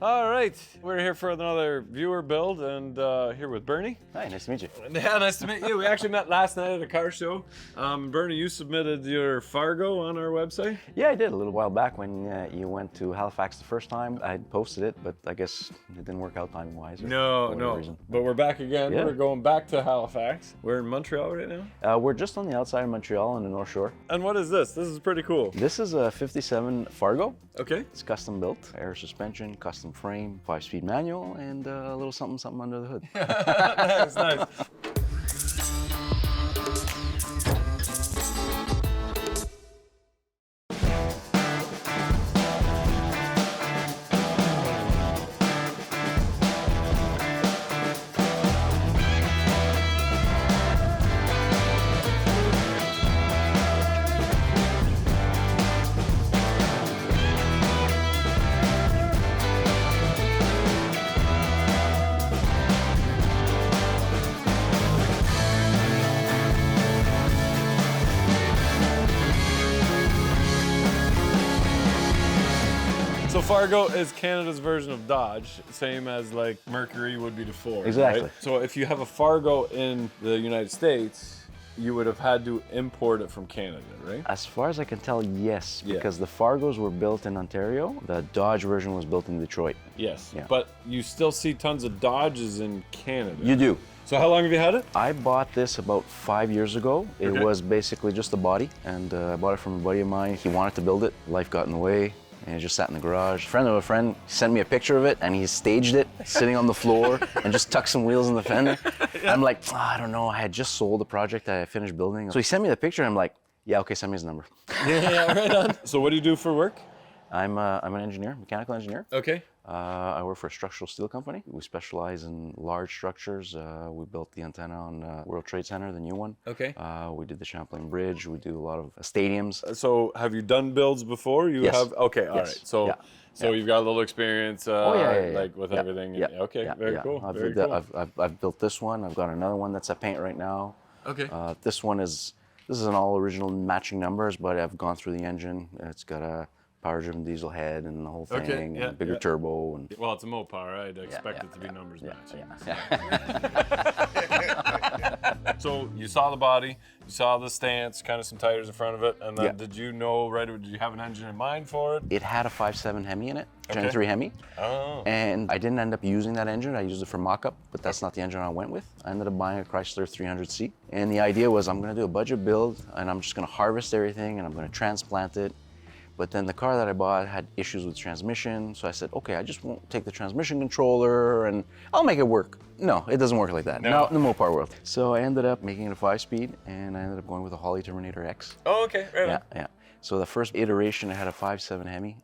All right, we're here for another viewer build, and here with Bernie. Hi, nice to meet you. Yeah, nice to meet you. We actually met last night at a car show. Bernie, you submitted your Fargo on our website? Yeah, I did a little while back when you went to Halifax the first time. I posted it, but I guess it didn't work out timing-wise. No. But we're back again. Yeah. We're going back to Halifax. We're in Montreal right now. We're just on the outside of Montreal on the North Shore. And what is this? This is pretty cool. This is a 57 Fargo. Okay. It's custom built, air suspension, custom frame, 5-speed manual, and a little something under the hood. Nice. So Fargo is Canada's version of Dodge, same as like Mercury would be to Ford. Exactly. Right? So if you have a Fargo in the United States, you would have had to import it from Canada, right? As far as I can tell, yes, Yeah. because the Fargos were built in Ontario. The Dodge version was built in Detroit. Yes. Yeah. But you still see tons of Dodges in Canada. You do. So how long have you had it? I bought this about 5 years ago. It Okay. was basically just a body, and I bought it from a buddy of mine. He wanted to build it. Life got in the way, and it just sat in the garage. A friend of a friend sent me a picture of it, and he staged it sitting on the floor and just tucked some wheels in the fender. I'm like, I don't know. I had just sold the project that I finished building. So he sent me the picture, and I'm like, yeah, okay, send me his number. Yeah, right on. So what do you do for work? I'm an engineer, mechanical engineer. Okay. I work for a structural steel company. We specialize in large structures. We built the antenna on World Trade Center, the new one. Okay. We did the Champlain Bridge. We do a lot of stadiums. So have you done builds before? You Yes. have? Okay, all Yes. right. So Yeah. so you've got a little experience like with Yeah. everything. Yeah. Okay, Yeah. very Yeah. cool. I've, Very built- cool. I've built this one. I've got another one that's at paint right now. Okay. This is an all original matching numbers, but I've gone through the engine. It's got a power-driven diesel head and the whole thing, Okay, and yeah, bigger yeah. turbo. And Well, it's a Mopar. I'd expect it to be yeah, numbers yeah, matching. yeah. So you saw the body, you saw the stance, kind of some tires in front of it, and then Yeah. did you know right? Did you have an engine in mind for it? It had a 5.7 HEMI in it, Gen Okay. 3 HEMI. Oh. And I didn't end up using that engine. I used it for mock-up, but that's not the engine I went with. I ended up buying a Chrysler 300C. And the idea was I'm gonna do a budget build, and I'm just gonna harvest everything, and I'm gonna transplant it. But then the car that I bought had issues with transmission, so I said, okay, I just won't take the transmission controller, and I'll make it work. No, it doesn't work like that. No. Not in the Mopar world. So I ended up making it a 5-speed, and I ended up going with a Holly Terminator X. Oh, okay. Right Yeah, on. yeah. So the first iteration, I had a 5.7 HEMI.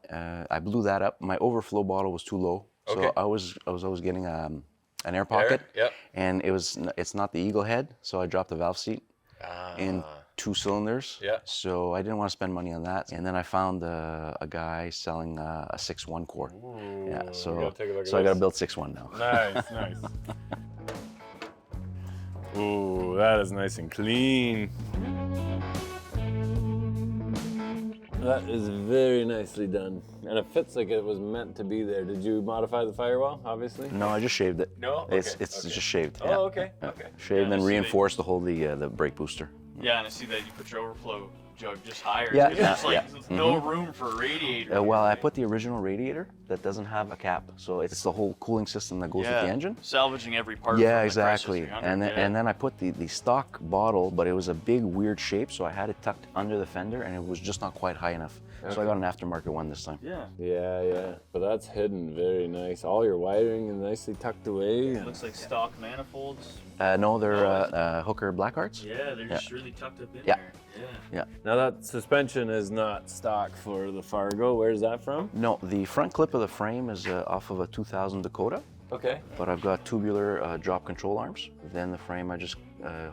I blew that up. My overflow bottle was too low, so Okay. I was always getting an air pocket, yep. and it's not the Eagle head, so I dropped the valve seat in 2 cylinders. Yeah. So I didn't want to spend money on that, and then I found a guy selling a 6.1 core. Ooh, Yeah. we So gotta take a look at I got to this. build 6.1 now. Nice, nice. Ooh, that is nice and clean. That is very nicely done. And it fits like it was meant to be there. Did you modify the firewall, obviously? No, I just shaved it. No? It's Okay, it's okay. just shaved. Oh, yeah. okay, Yeah. okay. Shaved and I then see that- reinforced to hold the brake booster. Yeah, and I see that you put your overflow jug just higher. Yeah, It's yeah, just like yeah. there's no room for a radiator. Well, I put the original radiator that doesn't have a cap, so it's the whole cooling system that goes with the engine. Salvaging every part. Yeah, from the exactly. Chrysler 300, And then yeah. and then I put the stock bottle, but it was a big weird shape, so I had it tucked under the fender, and it was just not quite high enough. So I got an aftermarket one this time. Yeah. Yeah. But that's hidden very nice. All your wiring is nicely tucked away. It looks like stock manifolds. No, they're Hooker Blackhearts. Yeah, they're just really tucked up in Yeah. there. Yeah. Yeah. Now that suspension is not stock for the Fargo. Where's that from? No, the front clip of the frame is off of a 2000 Dakota, Okay. but I've got tubular drop control arms. Then the frame, I just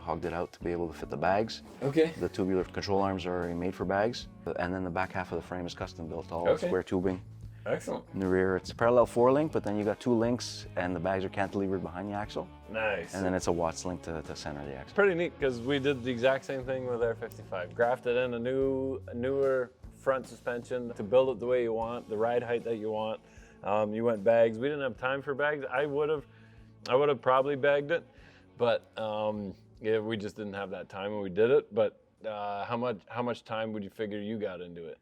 hogged it out to be able to fit the bags. Okay. The tubular control arms are already made for bags, and then the back half of the frame is custom built, all Okay. square tubing. Excellent. In the rear, it's a parallel 4-link, but then you got 2 links, and the bags are cantilevered behind the axle, Nice. and then it's a Watts link to center the axle. Pretty neat because we did the exact same thing with our 55. Grafted in a newer front suspension to build it the way you want, the ride height that you want, You went bags. We didn't have time for bags. I would have probably bagged it, but yeah, we just didn't have that time when we did it. But how much time would you figure you got into it?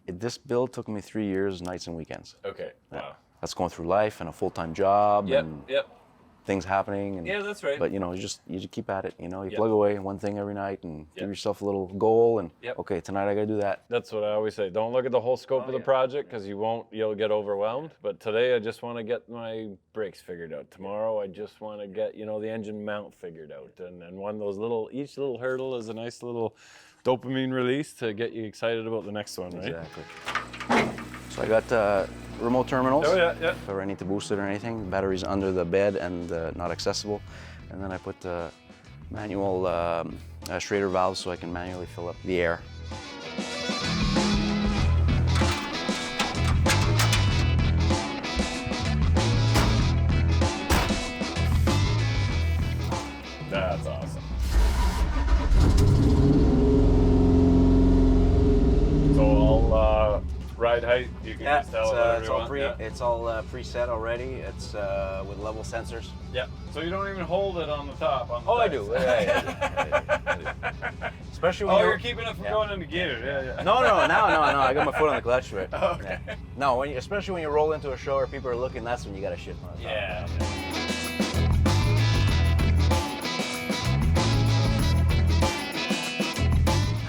This build took me 3 years, nights and weekends. Okay. Wow. That's going through life and a full-time job. Yep. And Yep. things happening. And, Yeah, that's right. But you know, you just keep at it. You know, you Yep. plug away one thing every night and Yep. give yourself a little goal. And Yep. okay, tonight I gotta do that. That's what I always say. Don't look at the whole scope of the project because you'll get overwhelmed. But today I just want to get my brakes figured out. Tomorrow I just want to get, the engine mount figured out. And one of those each little hurdle is a nice little dopamine release to get you excited about the next one, right? Exactly. So I got remote terminals. Oh yeah, yeah. If I ever need to boost it or anything, the battery's under the bed and not accessible. And then I put the manual Schrader valves so I can manually fill up the air. That's awesome. So all ride height, you can just tell it's all preset already. It's with level sensors. Yeah. So you don't even hold it on the top. I do. Yeah. Especially when you're keeping it from going into gear. Yeah, yeah. No. I got my foot on the clutch for it. Okay. Yeah. No, especially when you roll into a show or people are looking, that's when you got to shift on the top. Yeah.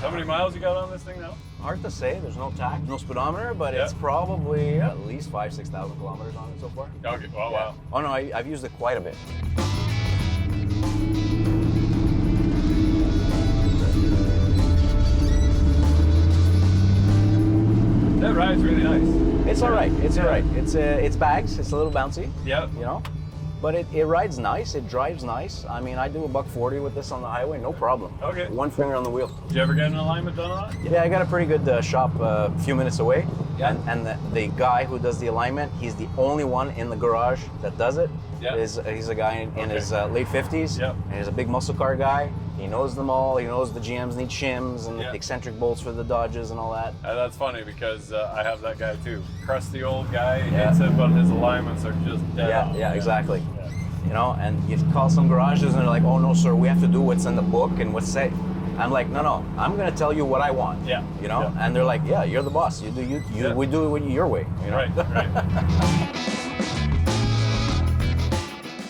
How many miles you got on this thing now? Hard to say. There's no tach, no speedometer, but it's probably at least 5,000-6,000 kilometers on it so far. Okay. Oh, wow. Oh no, I've used it quite a bit. That ride's really nice. It's all right. It's all right. It's bags. It's a little bouncy. Yep. You know, but it rides nice. It drives nice. I mean, I do $140 with this on the highway, no problem. Okay. One finger on the wheel. Did you ever get an alignment done on it? Yeah, I got a pretty good shop a few minutes away. Yeah. And the guy who does the alignment, he's the only one in the garage that does it. Yeah. He's a guy in his late 50s. Yep. And he's a big muscle car guy. He knows them all. He knows the GMs need shims and Yeah. the eccentric bolts for the Dodges and all that. That's funny because I have that guy too. Crusty old guy. He Yeah. hates it, but his alignments are just dead on. Yeah, exactly. Yeah. You know, and you call some garages and they're like, oh no, sir, we have to do what's in the book and what's said. I'm like, no, I'm gonna tell you what I want. Yeah. You know, Yeah. and they're like, yeah, you're the boss. You do you. Yeah. We do it your way. You know? Right.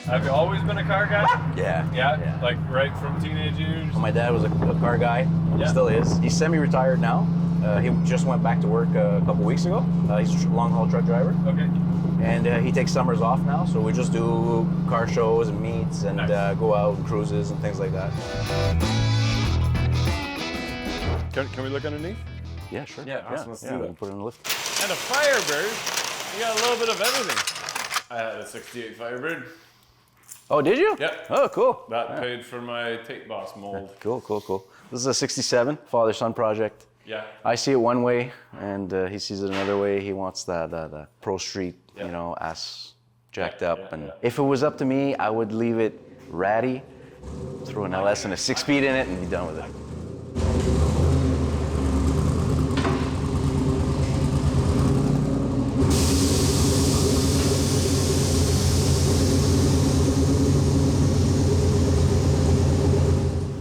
Have you always been a car guy? Yeah. Yeah. Like right from teenage years. My dad was a car guy. Yeah. Still is. He's semi-retired now. He just went back to work a couple weeks ago. He's a long-haul truck driver. Okay. And he takes summers off now, so we just do car shows and meets and Nice. go out and cruises and things like that. Can we look underneath? Yeah, sure. Yeah, awesome. Let's do we that. can put it in the lift. And a Firebird. You got a little bit of everything. I had a '68 Firebird. Oh, did you? Yep. Oh, cool. That paid for my tape boss mold. Cool. This is a '67 father-son project. Yeah. I see it one way, and he sees it another way. He wants the Pro Street, Yeah. ass jacked Yeah, up. yeah, And yeah. if it was up to me, I would leave it ratty, throw an LS and a 6-speed in it, and be done with it.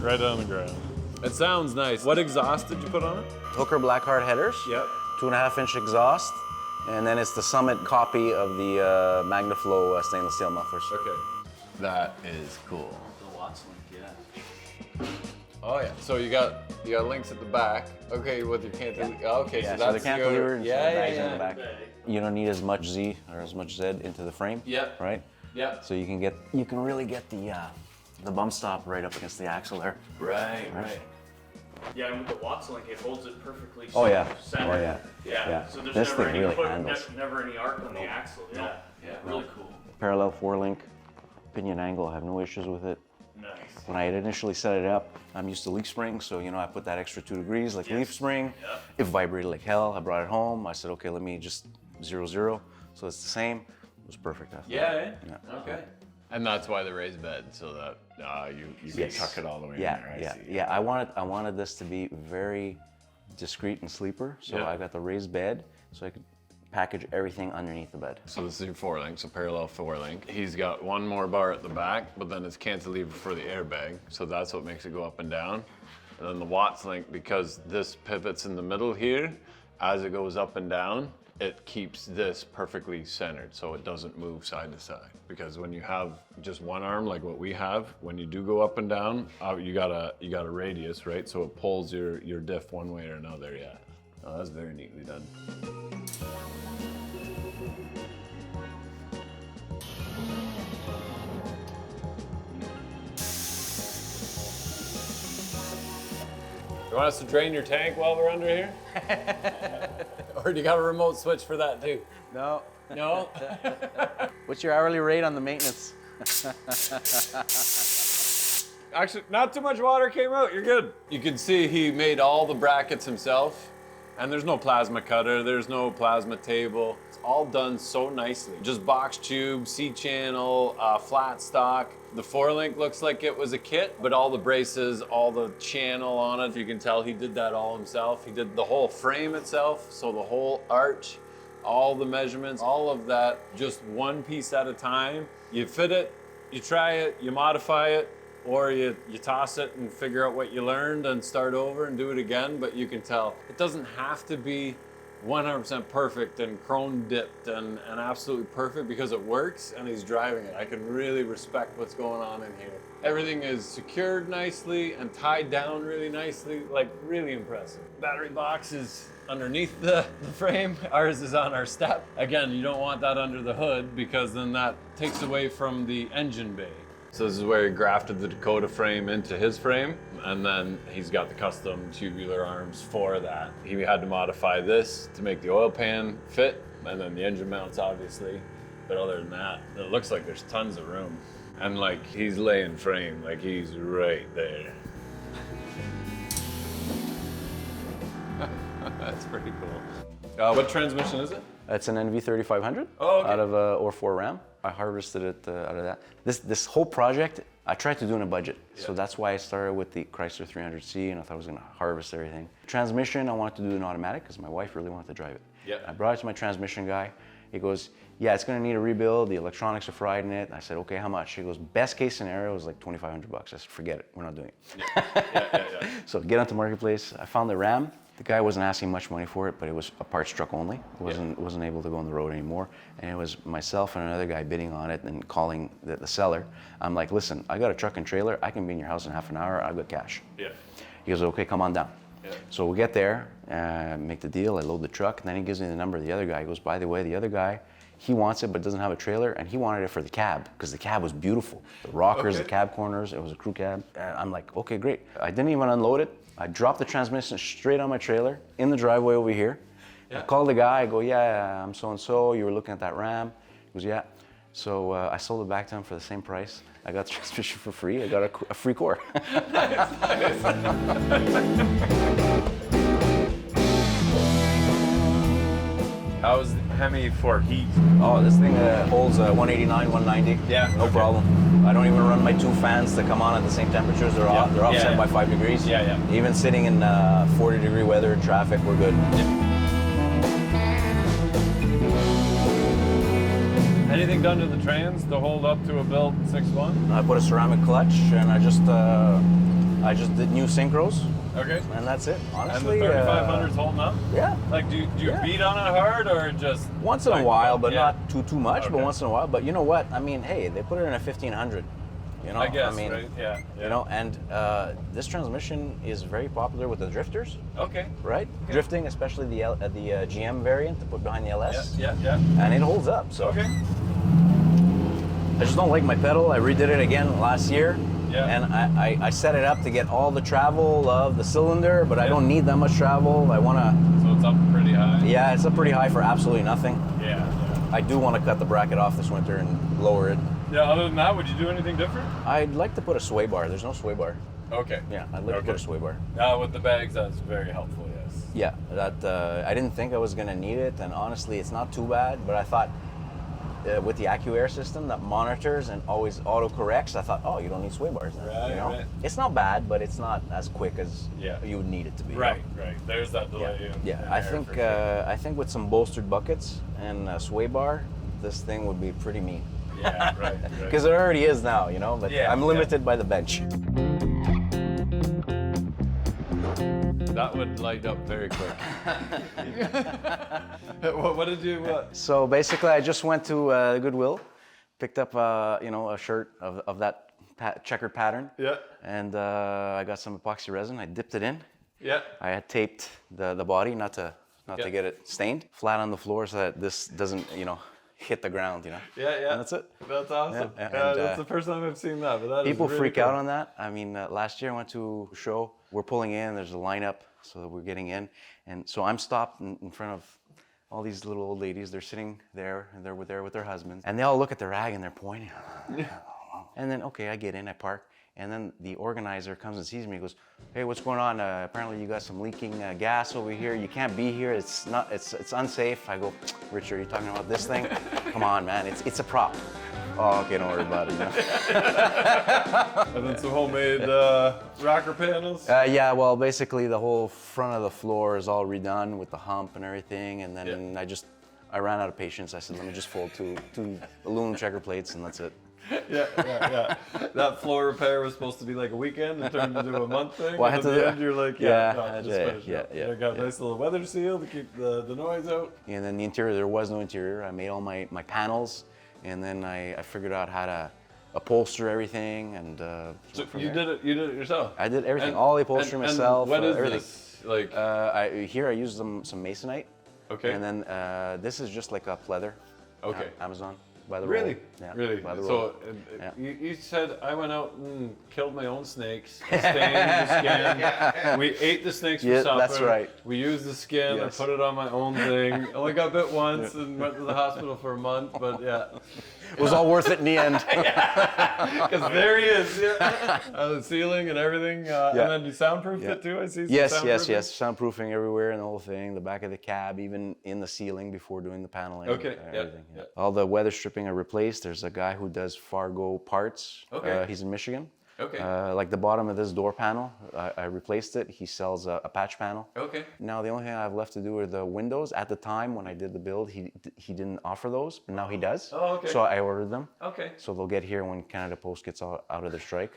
Right on the ground. It sounds nice. What exhaust did you put on it? Hooker Blackhard headers, Yep. 2.5-inch exhaust, and then it's the Summit copy of the MagnaFlow stainless steel mufflers. Okay. That is cool. The Watts link, yeah. Oh yeah. So you got links at the back. Okay, with your cantilever. Yeah. Okay, Yeah, so so that's the cantilever your, and yeah, bags yeah, in the back. You don't need as much Z or as much Z into the frame. Yep. Right? Yeah. So you can really get the bump stop right up against the axle there. Right. Yeah, and with the Watts link, it holds it perfectly Oh, yeah. centered. Oh, yeah. Yeah. Yeah. So there's This never thing any really handles. never any arc on the axle. Yeah. Yeah. Really cool. Parallel 4-link, pinion angle, I have no issues with it. Nice. When I had initially set it up, I'm used to leaf spring, so I put that extra 2 degrees like leaf spring. Yeah. It vibrated like hell. I brought it home. I said, okay, let me just 0-0. So it's the same. It was perfect. After that. Yeah. Okay. And that's why the raised bed, so that you can tuck it all the way in there. I see. I wanted this to be very discreet and sleeper. So Yeah. I got the raised bed, so I could package everything underneath the bed. So this is your 4-link, so parallel 4-link. He's got one more bar at the back, but then it's cantilever for the airbag. So that's what makes it go up and down. And then the Watts link, because this pivots in the middle here, as it goes up and down, it keeps this perfectly centered so it doesn't move side to side. Because when you have just one arm like what we have, when you do go up and down, you got a radius, right? So it pulls your diff one way or another, yeah. Oh, that's very neatly done. You want us to drain your tank while we're under here? Or do you got a remote switch for that too? No. No? What's your hourly rate on the maintenance? Actually, not too much water came out, you're good. You can see he made all the brackets himself, and there's no plasma cutter, there's no plasma table. It's all done so nicely. Just box tube, C-channel, flat stock. The 4-link looks like it was a kit, but all the braces, all the channel on it, you can tell he did that all himself. He did the whole frame itself, so the whole arch, all the measurements, all of that, just one piece at a time. You fit it, you try it, you modify it, or you toss it and figure out what you learned and start over and do it again, but you can tell it doesn't have to be 100% perfect and chrome dipped and absolutely perfect because it works and he's driving it. I can really respect what's going on in here. Everything is secured nicely and tied down really nicely, like really impressive. Battery box is underneath the frame. Ours is on our step. Again, you don't want that under the hood because then that takes away from the engine bay. So this is where he grafted the Dakota frame into his frame, and then he's got the custom tubular arms for that. He had to modify this to make the oil pan fit, and then the engine mounts obviously. But other than that, it looks like there's tons of room. And like he's laying frame, like he's right there. That's pretty cool. What transmission is it? It's an NV3500 Oh, okay. out of a OR4 Ram. I harvested it out of that. This whole project, I tried to do in a budget. Yeah. So that's why I started with the Chrysler 300C and I thought I was gonna harvest everything. Transmission, I wanted to do an automatic because my wife really wanted to drive it. Yeah. I brought it to my transmission guy. He goes, yeah, it's gonna need a rebuild. The electronics are fried in it. I said, okay, how much? He goes, best case scenario is like $2,500. I said, forget it, we're not doing it. Yeah. So get onto Marketplace. I found the Ram. The guy wasn't asking much money for it, but it was a parts truck only. It wasn't able to go on the road anymore. And it was myself and another guy bidding on it and calling the seller. I'm like, listen, I got a truck and trailer. I can be in your house in half an hour. I've got cash. Yeah. He goes, okay, come on down. Yeah. So we get there, make the deal. I load the truck, and then he gives me the number of the other guy. He goes, by the way, the other guy, he wants it but doesn't have a trailer, and he wanted it for the cab because the cab was beautiful. The rockers, Okay. the cab corners, it was a crew cab. And I'm like, okay, great. I didn't even unload it. I dropped the transmission straight on my trailer in the driveway over here. Yeah. I called the guy. I go, yeah, I'm so-and-so. You were looking at that Ram. He goes, yeah. So I sold it back to him for the same price. I got the transmission for free. I got a free core. How's Hemi for heat? Oh, this thing holds 189, 190. Yeah, No okay. problem. I don't even run my two fans to come on at the same temperatures. They're offset by 5 degrees. Yeah. Even sitting in 40-degree weather, traffic, we're good. Anything done to the trans to hold up to a built 6.1? I put a ceramic clutch, and I just did new synchros, Okay. and that's it. And the Honestly, 3500's holding up? yeah. Like, do you Yeah. beat on it hard or just? Once in like, a while, but yeah. not too much. But Okay. once in a while. But you know what? I mean, hey, they put it in a 1500. You know, I guess, mean, right? Yeah. You know, and this transmission is very popular with the drifters, Okay. right? Drifting, especially the GM variant to put behind the LS, Yeah. and it holds up. So Okay. I just don't like my pedal. I redid it again last year. Yeah. And I set it up to get all the travel of the cylinder, but I Yeah. don't need that much travel. I want to, So it's up pretty high. yeah, it's up pretty high for absolutely nothing. Yeah. I do want to cut the bracket off this winter and lower it. Yeah. Other than that, would you do anything different? I'd like to put a sway bar. There's no sway bar. Okay. Yeah, I'd like to put a sway bar. With the bags, that's very helpful. Yes. Yeah, that I didn't think I was gonna need it, and honestly, it's not too bad. But I thought with the AccuAir system that monitors and always auto corrects. I thought, oh, you don't need sway bars then. Right, you know? right. It's not bad, but it's not as quick as Yeah. you would need it to be. Right. There's that delay. Yeah. I think with some bolstered buckets and a sway bar, this thing would be pretty mean. Yeah, right. Because it already is now, you know. But Yeah, I'm limited by the bench. That would light up very quick. What did you? So basically, I just went to Goodwill, picked up a shirt of that checkered pattern. Yeah. And I got some epoxy resin. I dipped it in. Yeah. I had taped the body not to get it stained flat on the floor so that this doesn't hit the ground. Yeah. And that's it. That's awesome. Yeah, That's the first time I've seen that. But that People is really freak cool. out on that. I mean, last year I went to a show. We're pulling in. There's a lineup, so we're getting in, and so I'm stopped in front of all these little old ladies. They're sitting there, and they're there with their husbands, and they all look at the rag and they're pointing. And then I get in, I park, and then the organizer comes and sees me. He goes, "Hey, what's going on? Apparently you got some leaking gas over here. You can't be here. It's unsafe." I go, "Richard, are you talking about this thing? Come on, man. It's a prop." "Oh, okay, don't worry about it." And then some homemade rocker panels. Yeah, well, basically the whole front of the floor is all redone with the hump and everything, and then I ran out of patience. I said, let me just fold two aluminum checker plates, and that's it. Yeah. That floor repair was supposed to be like a weekend and turned into a month thing. Well, I and had at to the do- end, you're like, Yeah, just finish yeah, it. yeah, I got a yeah. nice little weather seal to keep the noise out. And then the interior, there was no interior. I made all my panels, and then I figured out how to upholster everything, and So you did it yourself. I did everything, And- all the upholstery and myself. What is everything. this? Like, Here I used some masonite. Okay. And then this is just like a pleather. Okay. Amazon by the really? roll. Yeah, Really? by the roll. So Yeah. you said I went out and killed my own snakes, stained the skin. We ate the snakes for Yeah, supper. that's right. We used the skin. Yes. I put it on my own thing. Only got bit once and went to the hospital for a month. But yeah. It was all worth it in the end. Because there he is, the ceiling and everything, and then you soundproofed it too. I see. Some Yes. soundproofing? Soundproofing everywhere in the whole thing, the back of the cab, even in the ceiling before doing the paneling. Okay, Everything. yeah. All the weather stripping I replaced. There's a guy who does Fargo parts. Okay. He's in Michigan. Okay. Like the bottom of this door panel, I replaced it. He sells a patch panel. Okay. Now the only thing I have left to do are the windows. At the time when I did the build, he didn't offer those, but now he does. Oh, okay. So I ordered them. Okay. So they'll get here when Canada Post gets out of their strike.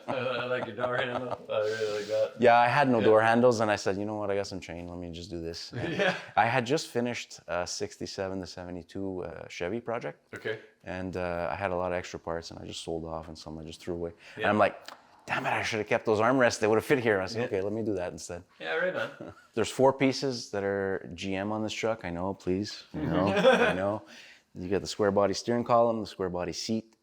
I like your door handle. I really like that. Yeah, I had no door handles, and I said, you know what, I got some chain. Let me just do this. Yeah. I had just finished a 67 to 72 Chevy project, Okay. and I had a lot of extra parts, and I just sold off, and some I just threw away. And Yeah. I'm like, damn it, I should have kept those armrests. They would have fit here. I said, okay, let me do that instead. Yeah, right on. There's 4 pieces that are GM on this truck. I know, please. I know. You got the square body steering column, the square body seat,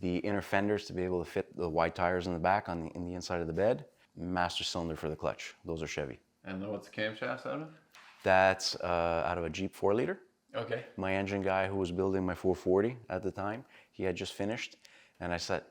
the inner fenders to be able to fit the wide tires in the back in the inside of the bed, master cylinder for the clutch. Those are Chevy. And then what's the camshafts out of? That's out of a Jeep 4-liter. Okay. My engine guy who was building my 440 at the time, he had just finished, and I said,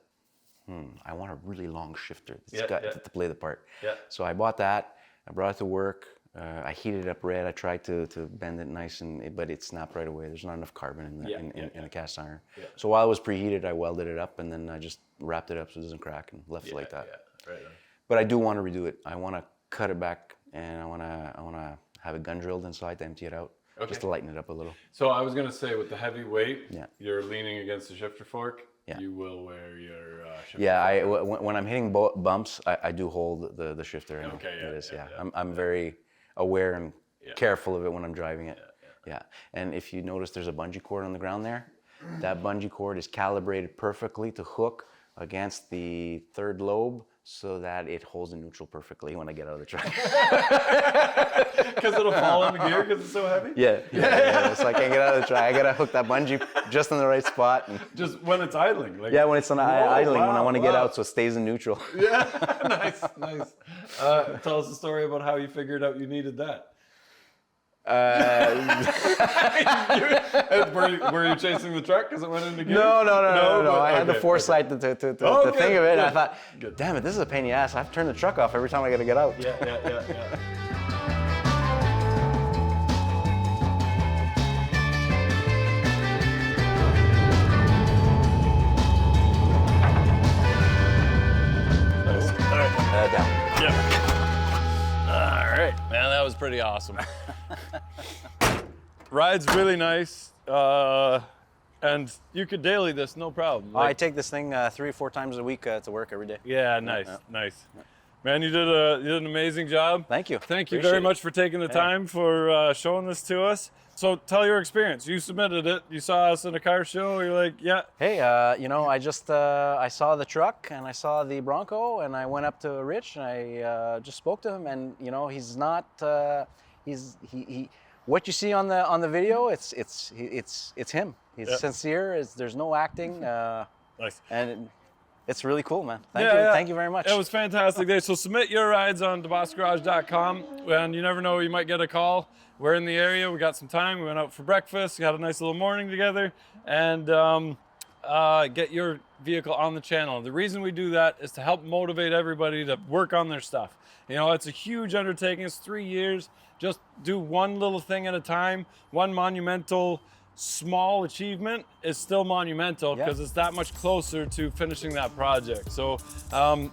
I want a really long shifter to play the part. Yeah. So I bought that. I brought it to work. I heated it up red. I tried to bend it nice, but it snapped right away. There's not enough carbon in the cast iron. Yeah. So while it was preheated, I welded it up, and then I just wrapped it up so it doesn't crack and left it like that. Yeah, right on. But I do want to redo it. I want to cut it back, and I want to have it gun drilled inside to empty it out, just to lighten it up a little. So I was gonna say, with the heavy weight, Yeah. you're leaning against the shifter fork. Yeah. You will wear your shifter. Yeah, fork. when I'm hitting bumps, I do hold the shifter. In Okay, it yeah, is, yeah. I'm very aware and careful of it when I'm driving it. Yeah. And if you notice, there's a bungee cord on the ground there. That bungee cord is calibrated perfectly to hook against the third lobe so that it holds the neutral perfectly when I get out of the truck. Because it'll fall into gear because it's so heavy. Yeah. So I can't get out of the truck. I gotta hook that bungee just in the right spot. And Just when it's idling. Like, yeah, when it's on idling, when I want to get wow. out, so it stays in neutral. Yeah, nice. Tell us a story about how you figured out you needed that. Were you chasing the truck because it went into gear? No. but- I had the okay, foresight to think of it, and I thought, damn it, this is a pain in the ass. I have to turn the truck off every time I gotta get out. Yeah. that was pretty awesome. Ride's really nice, and you could daily this, no problem. I take this thing 3 or 4 times a week to work every day. Yeah, nice, nice. Man, you did an amazing job. Thank you. Thank you Appreciate very it. much for taking the time for showing this to us. So tell your experience. You submitted it. You saw us in a car show. You're like, yeah. Hey, you know, I just I saw the truck and I saw the Bronco and I went up to Rich and I just spoke to him, and you know, he's not he what you see on the video, it's him. He's sincere. There's no acting. Nice. And it's really cool, man. Thank Yeah, you. yeah. Thank you very much. It was fantastic day. So submit your rides on DeBossGarage.com, and you never know, you might get a call. We're in the area. We got some time. We went out for breakfast. We had a nice little morning together, and get your vehicle on the channel. The reason we do that is to help motivate everybody to work on their stuff. You know, it's a huge undertaking. It's 3 years. Just do one little thing at a time. One monumental small achievement is still monumental because it's that much closer to finishing that project. So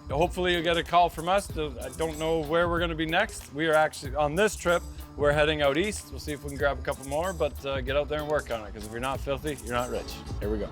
hopefully you'll get a call from us. I don't know where we're going to be next. We are actually on this trip. We're heading out east. We'll see if we can grab a couple more, but get out there and work on it, because if you're not filthy, you're not rich. Here we go.